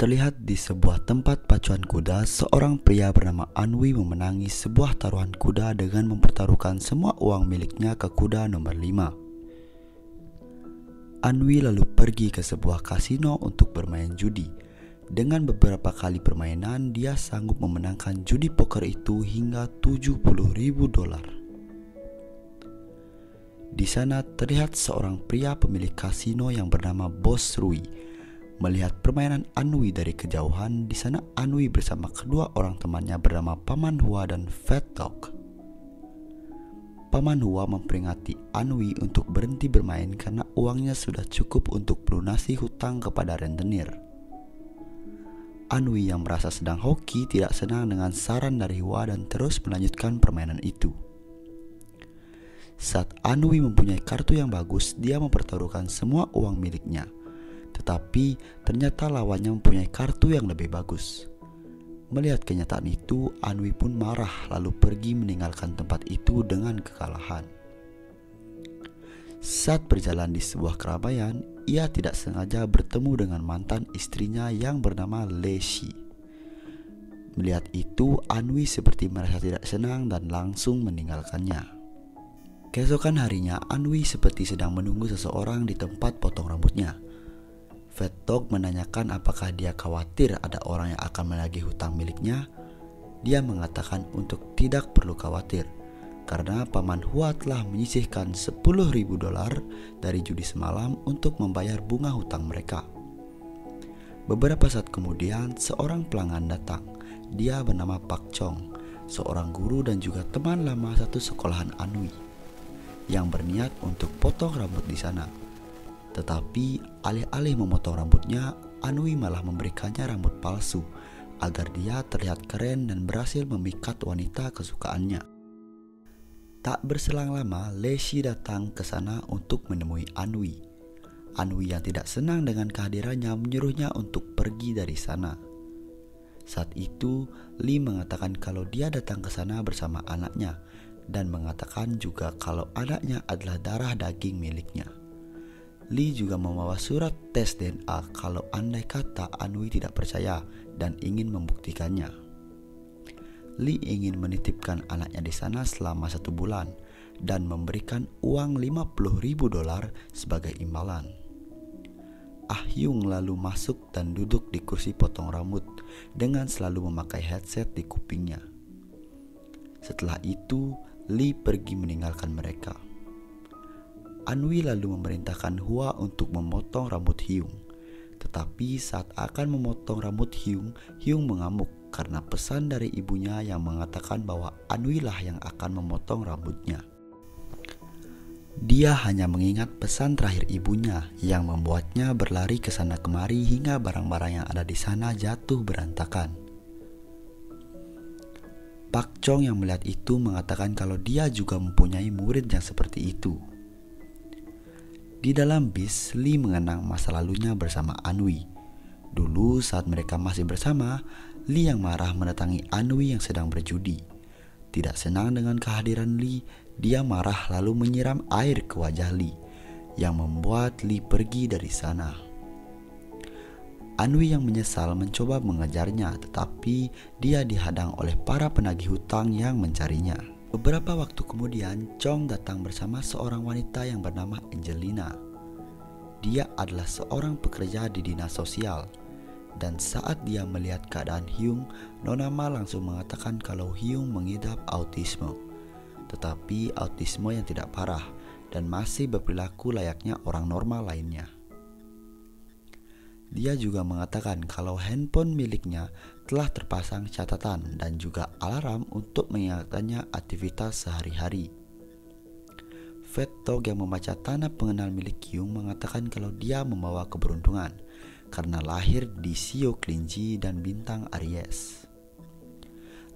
Terlihat di sebuah tempat pacuan kuda, seorang pria bernama Anwi memenangi sebuah taruhan kuda dengan mempertaruhkan semua uang miliknya ke kuda nomor 5. Anwi lalu pergi ke sebuah kasino untuk bermain judi. Dengan beberapa kali permainan, dia sanggup memenangkan judi poker itu hingga $70.000. Di sana terlihat seorang pria pemilik kasino yang bernama Bos Rui. Melihat permainan Anwi dari kejauhan, di sana Anwi bersama kedua orang temannya bernama Paman Hua dan Fat Dog. Paman Hua memperingati Anwi untuk berhenti bermain karena uangnya sudah cukup untuk melunasi hutang kepada rentenir. Anwi yang merasa sedang hoki tidak senang dengan saran dari Hua dan terus melanjutkan permainan itu. Saat Anwi mempunyai kartu yang bagus, dia mempertaruhkan semua uang miliknya. Tetapi ternyata lawannya mempunyai kartu yang lebih bagus. Melihat kenyataan itu, Anwi pun marah lalu pergi meninggalkan tempat itu dengan kekalahan. Saat berjalan di sebuah keramaian, ia tidak sengaja bertemu dengan mantan istrinya yang bernama Leshi. Melihat itu, Anwi seperti merasa tidak senang dan langsung meninggalkannya. Keesokan harinya, Anwi seperti sedang menunggu seseorang di tempat potong rambutnya. Fat Dog menanyakan apakah dia khawatir ada orang yang akan menagih hutang miliknya. Dia mengatakan untuk tidak perlu khawatir, karena Paman Hua telah menyisihkan $10.000 dari judi semalam untuk membayar bunga hutang mereka. Beberapa saat kemudian, seorang pelanggan datang. Dia bernama Pak Chong, seorang guru dan juga teman lama satu sekolahan Anwi, yang berniat untuk potong rambut di sana. Tetapi alih-alih memotong rambutnya, Anwi malah memberikannya rambut palsu agar dia terlihat keren dan berhasil memikat wanita kesukaannya. Tak berselang lama, Leshi datang ke sana untuk menemui Anwi. Anwi yang tidak senang dengan kehadirannya menyuruhnya untuk pergi dari sana. Saat itu, Lee mengatakan kalau dia datang ke sana bersama anaknya dan mengatakan juga kalau anaknya adalah darah daging miliknya. Lee juga membawa surat tes DNA kalau andai kata Anwi tidak percaya dan ingin membuktikannya. Lee ingin menitipkan anaknya di sana selama 1 bulan dan memberikan uang $50.000 sebagai imbalan. Ah Hyung lalu masuk dan duduk di kursi potong rambut dengan selalu memakai headset di kupingnya. Setelah itu, Lee pergi meninggalkan mereka. Anwi lalu memerintahkan Hua untuk memotong rambut Hyung. Tetapi saat akan memotong rambut Hyung, Hyung mengamuk karena pesan dari ibunya yang mengatakan bahwa Anwi lah yang akan memotong rambutnya. Dia hanya mengingat pesan terakhir ibunya yang membuatnya berlari ke sana kemari hingga barang-barang yang ada di sana jatuh berantakan. Pak Chong yang melihat itu mengatakan kalau dia juga mempunyai murid yang seperti itu. Di dalam bis, Lee mengenang masa lalunya bersama Anwi. Dulu saat mereka masih bersama, Lee yang marah mendatangi Anwi yang sedang berjudi. Tidak senang dengan kehadiran Lee, dia marah lalu menyiram air ke wajah Lee, yang membuat Lee pergi dari sana. Anwi yang menyesal mencoba mengejarnya, tetapi dia dihadang oleh para penagih hutang yang mencarinya. Beberapa waktu kemudian, Chong datang bersama seorang wanita yang bernama Angelina. Dia adalah seorang pekerja di dinas sosial. Dan saat dia melihat keadaan Hyung, Nona Ma langsung mengatakan kalau Hyung mengidap autisme. Tetapi autisme yang tidak parah dan masih berperilaku layaknya orang normal lainnya. Dia juga mengatakan kalau handphone miliknya telah terpasang catatan dan juga alarm untuk mengingatkannya aktivitas sehari-hari. Fat Dog yang membaca tanda pengenal milik Hyung mengatakan kalau dia membawa keberuntungan karena lahir di Sio Kelinci dan bintang Aries.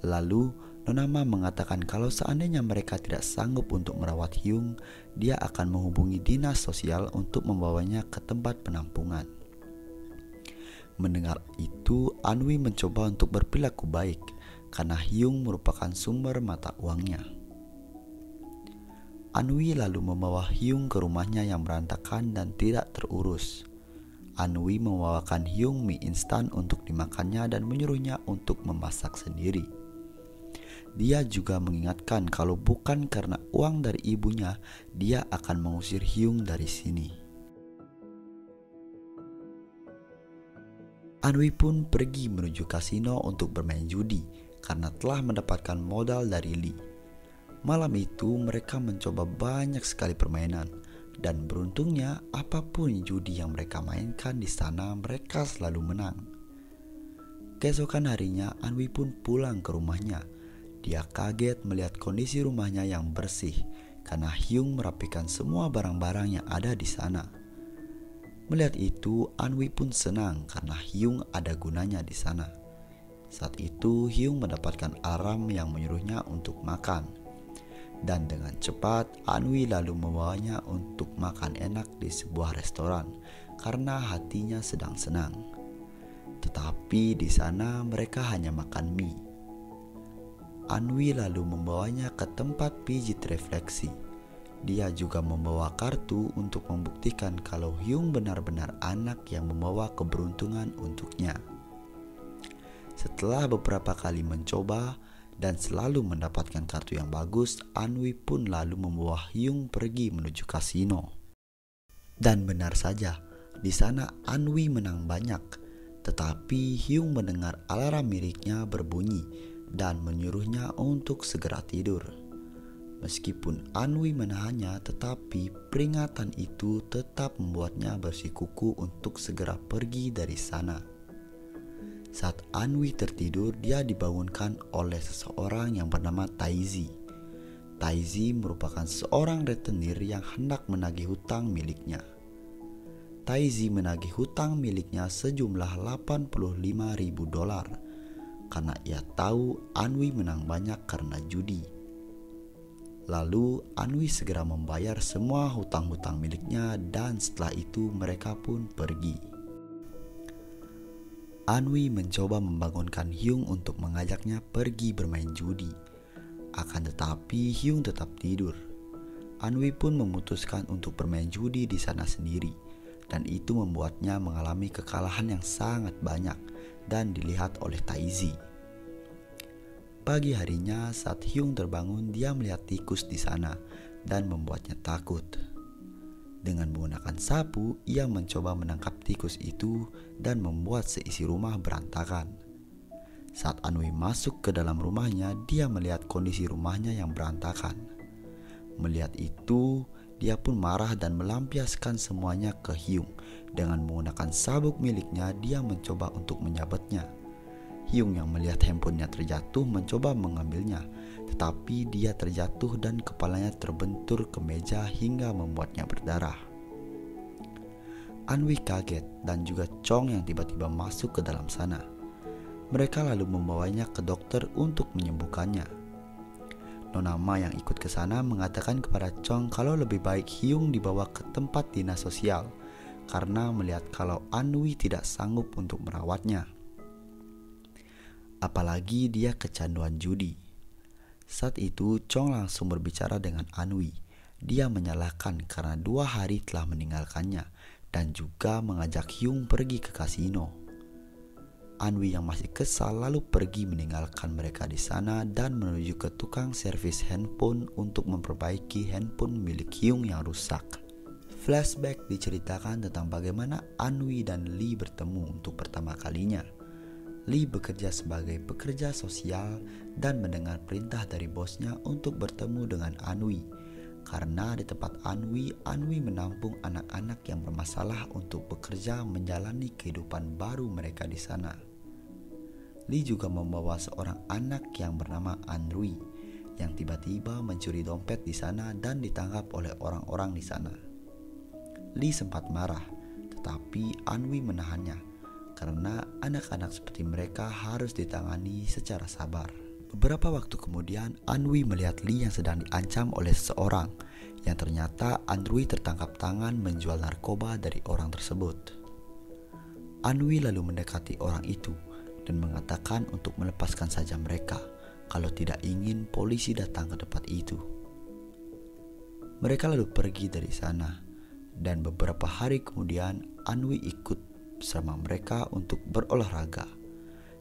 Lalu Nona Ma mengatakan kalau seandainya mereka tidak sanggup untuk merawat Hyung, dia akan menghubungi dinas sosial untuk membawanya ke tempat penampungan. Mendengar itu, Anwi mencoba untuk berperilaku baik karena Hyung merupakan sumber mata uangnya. Anwi lalu membawa Hyung ke rumahnya yang berantakan dan tidak terurus. Anwi membawakan Hyung mie instan untuk dimakannya dan menyuruhnya untuk memasak sendiri. Dia juga mengingatkan kalau bukan karena uang dari ibunya, dia akan mengusir Hyung dari sini. Anwi pun pergi menuju kasino untuk bermain judi karena telah mendapatkan modal dari Lee. Malam itu mereka mencoba banyak sekali permainan, dan beruntungnya apapun judi yang mereka mainkan di sana mereka selalu menang. Keesokan harinya Anwi pun pulang ke rumahnya. Dia kaget melihat kondisi rumahnya yang bersih karena Hyung merapikan semua barang-barang yang ada di sana. Melihat itu Anwi pun senang karena Hyung ada gunanya di sana. Saat itu Hyung mendapatkan alarm yang menyuruhnya untuk makan. Dan dengan cepat Anwi lalu membawanya untuk makan enak di sebuah restoran karena hatinya sedang senang. Tetapi di sana mereka hanya makan mie. Anwi lalu membawanya ke tempat pijit refleksi. Dia juga membawa kartu untuk membuktikan kalau Hyung benar-benar anak yang membawa keberuntungan untuknya. Setelah beberapa kali mencoba dan selalu mendapatkan kartu yang bagus, Anwi pun lalu membawa Hyung pergi menuju kasino. Dan benar saja, di sana Anwi menang banyak. Tetapi Hyung mendengar alarm miliknya berbunyi dan menyuruhnya untuk segera tidur. Meskipun Anwi menahannya, tetapi peringatan itu tetap membuatnya bersikukuh untuk segera pergi dari sana. Saat Anwi tertidur, dia dibangunkan oleh seseorang yang bernama Taiji. Taiji merupakan seorang rentenir yang hendak menagih hutang miliknya. Taiji menagih hutang miliknya sejumlah $85.000 karena ia tahu Anwi menang banyak karena judi. Lalu Anwi segera membayar semua hutang-hutang miliknya dan setelah itu mereka pun pergi. Anwi mencoba membangunkan Hyung untuk mengajaknya pergi bermain judi. Akan tetapi Hyung tetap tidur. Anwi pun memutuskan untuk bermain judi di sana sendiri, dan itu membuatnya mengalami kekalahan yang sangat banyak dan dilihat oleh Taiji. Pagi harinya saat Hyung terbangun, dia melihat tikus di sana dan membuatnya takut. Dengan menggunakan sapu, ia mencoba menangkap tikus itu dan membuat seisi rumah berantakan. Saat Anwi masuk ke dalam rumahnya, dia melihat kondisi rumahnya yang berantakan. Melihat itu, dia pun marah dan melampiaskan semuanya ke Hyung. Dengan menggunakan sabuk miliknya, dia mencoba untuk menyabetnya. Hyung yang melihat handphonenya terjatuh mencoba mengambilnya, tetapi dia terjatuh dan kepalanya terbentur ke meja hingga membuatnya berdarah. Anwi kaget dan juga Chong yang tiba-tiba masuk ke dalam sana. Mereka lalu membawanya ke dokter untuk menyembuhkannya. Nona Ma yang ikut ke sana mengatakan kepada Chong kalau lebih baik Hyung dibawa ke tempat dinas sosial karena melihat kalau Anwi tidak sanggup untuk merawatnya. Apalagi dia kecanduan judi. Saat itu Chong langsung berbicara dengan Anwi. Dia menyalahkan karena 2 hari telah meninggalkannya dan juga mengajak Hyung pergi ke kasino. Anwi yang masih kesal lalu pergi meninggalkan mereka di sana dan menuju ke tukang servis handphone untuk memperbaiki handphone milik Hyung yang rusak. Flashback diceritakan tentang bagaimana Anwi dan Lee bertemu untuk pertama kalinya. Lee bekerja sebagai pekerja sosial dan mendengar perintah dari bosnya untuk bertemu dengan Anwi. Karena di tempat Anwi menampung anak-anak yang bermasalah untuk bekerja menjalani kehidupan baru mereka di sana. Lee juga membawa seorang anak yang bernama Anwi yang tiba-tiba mencuri dompet di sana dan ditangkap oleh orang-orang di sana. Lee sempat marah, tetapi Anwi menahannya. Karena anak-anak seperti mereka harus ditangani secara sabar. Beberapa waktu kemudian, Anwi melihat Lee yang sedang diancam oleh seseorang yang ternyata Anwi tertangkap tangan menjual narkoba dari orang tersebut. Anwi lalu mendekati orang itu dan mengatakan untuk melepaskan saja mereka kalau tidak ingin polisi datang ke tempat itu. Mereka lalu pergi dari sana. Dan beberapa hari kemudian Anwi ikut bersama mereka untuk berolahraga.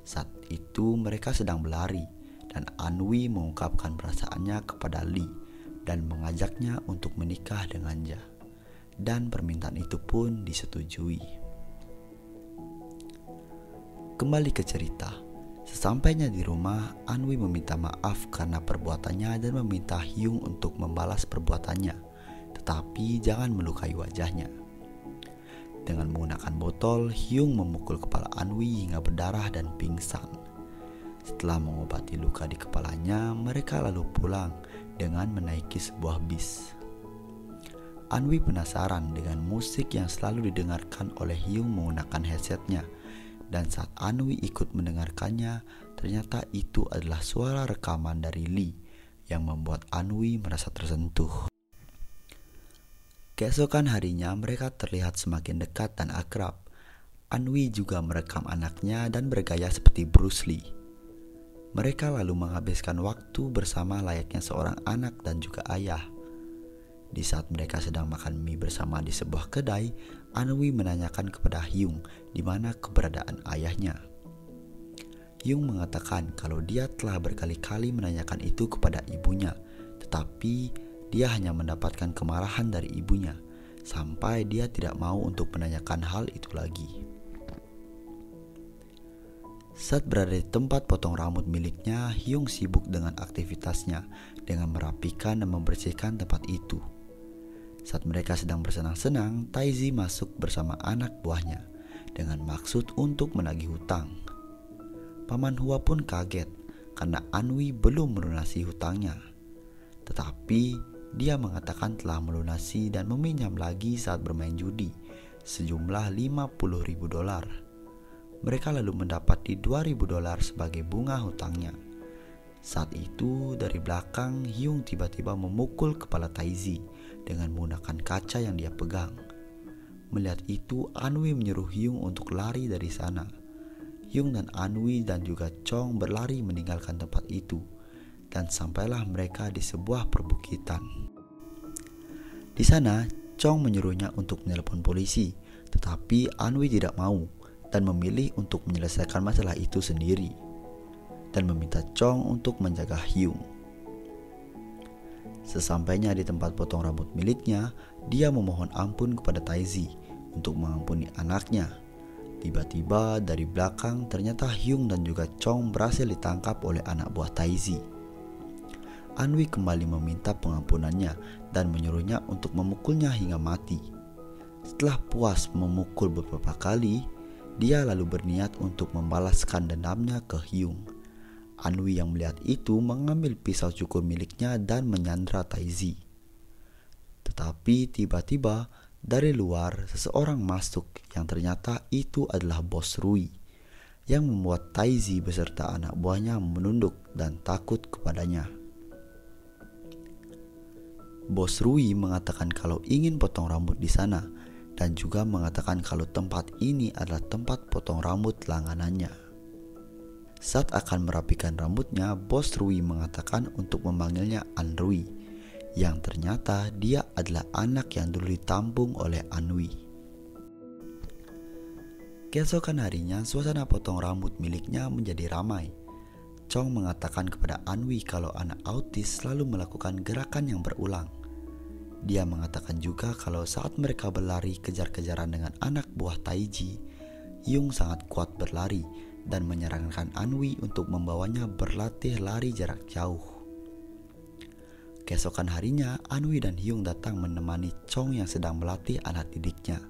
Saat itu mereka sedang berlari dan Anwi mengungkapkan perasaannya kepada Lee dan mengajaknya untuk menikah dengannya. Dan permintaan itu pun disetujui. Kembali ke cerita. Sesampainya di rumah, Anwi meminta maaf karena perbuatannya dan meminta Hyung untuk membalas perbuatannya, tetapi jangan melukai wajahnya. Dengan menggunakan botol, Hyung memukul kepala Anwi hingga berdarah dan pingsan. Setelah mengobati luka di kepalanya, mereka lalu pulang dengan menaiki sebuah bis. Anwi penasaran dengan musik yang selalu didengarkan oleh Hyung menggunakan headsetnya. Dan saat Anwi ikut mendengarkannya, ternyata itu adalah suara rekaman dari Lee yang membuat Anwi merasa tersentuh. Keesokan harinya mereka terlihat semakin dekat dan akrab. Anwi juga merekam anaknya dan bergaya seperti Bruce Lee. Mereka lalu menghabiskan waktu bersama layaknya seorang anak dan juga ayah. Di saat mereka sedang makan mie bersama di sebuah kedai, Anwi menanyakan kepada Hyung di mana keberadaan ayahnya. Hyung mengatakan kalau dia telah berkali-kali menanyakan itu kepada ibunya, tetapi dia hanya mendapatkan kemarahan dari ibunya, sampai dia tidak mau untuk menanyakan hal itu lagi. Saat berada di tempat potong rambut miliknya, Hyung sibuk dengan aktivitasnya dengan merapikan dan membersihkan tempat itu. Saat mereka sedang bersenang-senang, Taeji masuk bersama anak buahnya dengan maksud untuk menagih hutang. Paman Hua pun kaget karena Anwi belum melunasi hutangnya. Tetapi dia mengatakan telah melunasi dan meminjam lagi saat bermain judi sejumlah $50.000. Mereka lalu mendapati $2.000 sebagai bunga hutangnya. Saat itu dari belakang Hyung tiba-tiba memukul kepala Taeji dengan menggunakan kaca yang dia pegang. Melihat itu Anwi menyuruh Hyung untuk lari dari sana. Hyung dan Anwi dan juga Chong berlari meninggalkan tempat itu dan sampailah mereka di sebuah perbukitan. Di sana Chong menyuruhnya untuk menelpon polisi, tetapi Anwi tidak mau dan memilih untuk menyelesaikan masalah itu sendiri dan meminta Chong untuk menjaga Hyung. Sesampainya di tempat potong rambut miliknya, dia memohon ampun kepada Taeji untuk mengampuni anaknya. Tiba-tiba dari belakang ternyata Hyung dan juga Chong berhasil ditangkap oleh anak buah Taeji. Anwi kembali meminta pengampunannya dan menyuruhnya untuk memukulnya hingga mati. Setelah puas memukul beberapa kali, dia lalu berniat untuk membalaskan dendamnya ke Hyung. Anwi yang melihat itu mengambil pisau cukur miliknya dan menyandra Taeji. Tetapi tiba-tiba dari luar seseorang masuk yang ternyata itu adalah Bos Rui, yang membuat Taeji beserta anak buahnya menunduk dan takut kepadanya. Bos Rui mengatakan kalau ingin potong rambut di sana dan juga mengatakan kalau tempat ini adalah tempat potong rambut langganannya. Saat akan merapikan rambutnya, Bos Rui mengatakan untuk memanggilnya An Rui, yang ternyata dia adalah anak yang dulu ditampung oleh Anwi. Keesokan harinya, suasana potong rambut miliknya menjadi ramai. Chong mengatakan kepada Anwi kalau anak autis selalu melakukan gerakan yang berulang. Dia mengatakan juga kalau saat mereka berlari kejar-kejaran dengan anak buah Taeji, Hyung sangat kuat berlari dan menyarankan Anwi untuk membawanya berlatih lari jarak jauh. Keesokan harinya, Anwi dan Hyung datang menemani Chong yang sedang melatih anak didiknya.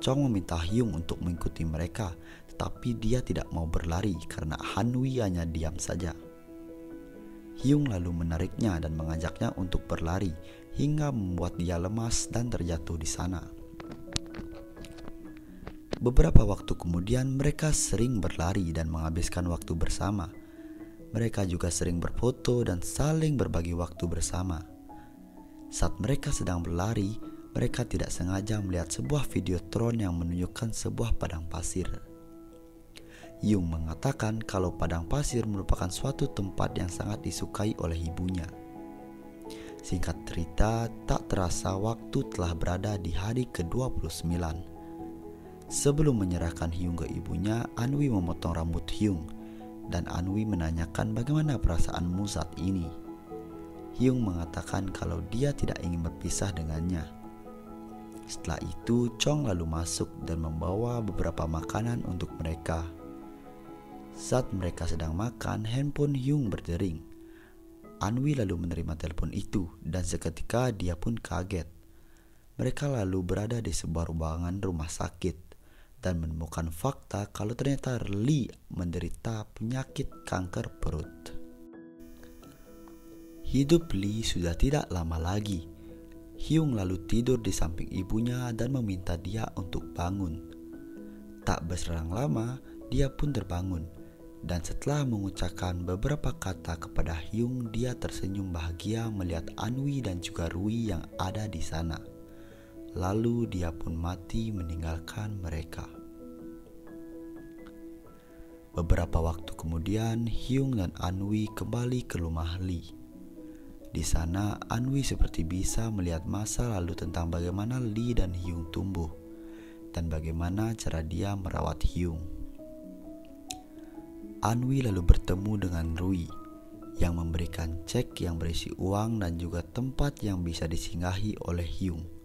Chong meminta Hyung untuk mengikuti mereka, tetapi dia tidak mau berlari karena Anwi hanya diam saja. Hyung lalu menariknya dan mengajaknya untuk berlari hingga membuat dia lemas dan terjatuh di sana. Beberapa waktu kemudian mereka sering berlari dan menghabiskan waktu bersama. Mereka juga sering berfoto dan saling berbagi waktu bersama. Saat mereka sedang berlari, mereka tidak sengaja melihat sebuah videotron yang menunjukkan sebuah padang pasir. Hyung mengatakan kalau padang pasir merupakan suatu tempat yang sangat disukai oleh ibunya. Singkat cerita, tak terasa waktu telah berada di hari ke-29. Sebelum menyerahkan Hyung ke ibunya, Anwi memotong rambut Hyung, dan Anwi menanyakan bagaimana perasaanmu saat ini. Hyung mengatakan kalau dia tidak ingin berpisah dengannya. Setelah itu, Chong lalu masuk dan membawa beberapa makanan untuk mereka. Saat mereka sedang makan, handphone Hyung berdering. Anwi lalu menerima telepon itu dan seketika dia pun kaget. Mereka lalu berada di sebuah ruangan rumah sakit dan menemukan fakta kalau ternyata Lee menderita penyakit kanker perut. Hidup Lee sudah tidak lama lagi. Hyung lalu tidur di samping ibunya dan meminta dia untuk bangun. Tak berselang lama, dia pun terbangun. Dan setelah mengucapkan beberapa kata kepada Hyung, dia tersenyum bahagia melihat Anwi dan juga Rui yang ada di sana. Lalu dia pun mati meninggalkan mereka. Beberapa waktu kemudian, Hyung dan Anwi kembali ke rumah Lee. Di sana, Anwi seperti bisa melihat masa lalu tentang bagaimana Lee dan Hyung tumbuh dan bagaimana cara dia merawat Hyung. Anwi lalu bertemu dengan Rui yang memberikan cek yang berisi uang dan juga tempat yang bisa disinggahi oleh Hyung.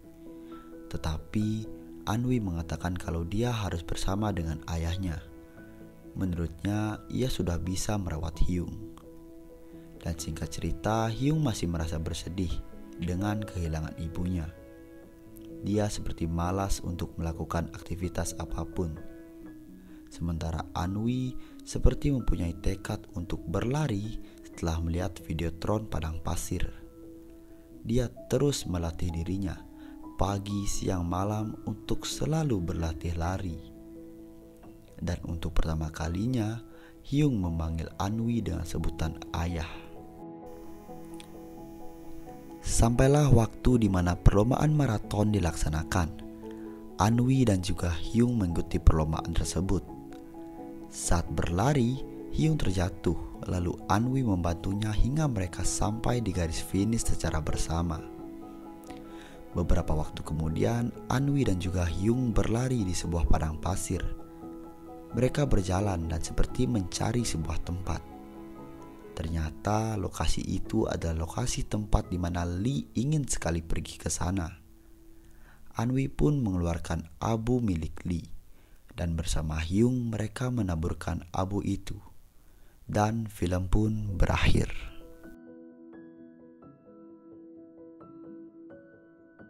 Tetapi Anwi mengatakan kalau dia harus bersama dengan ayahnya. Menurutnya, ia sudah bisa merawat Hyung. Dan singkat cerita, Hyung masih merasa bersedih dengan kehilangan ibunya. Dia seperti malas untuk melakukan aktivitas apapun. Sementara Anwi seperti mempunyai tekad untuk berlari setelah melihat Videotron padang pasir. Dia terus melatih dirinya pagi, siang, malam untuk selalu berlatih lari. Dan untuk pertama kalinya, Hyung memanggil Anwi dengan sebutan ayah. Sampailah waktu di mana perlombaan maraton dilaksanakan. Anwi dan juga Hyung mengikuti perlombaan tersebut. Saat berlari, Hyung terjatuh, lalu Anwi membantunya hingga mereka sampai di garis finish secara bersama. Beberapa waktu kemudian, Anwi dan juga Hyung berlari di sebuah padang pasir. Mereka berjalan dan seperti mencari sebuah tempat. Ternyata lokasi itu adalah lokasi tempat di mana Lee ingin sekali pergi ke sana. Anwi pun mengeluarkan abu milik Lee. Dan bersama Hyung mereka menaburkan abu itu. Dan film pun berakhir.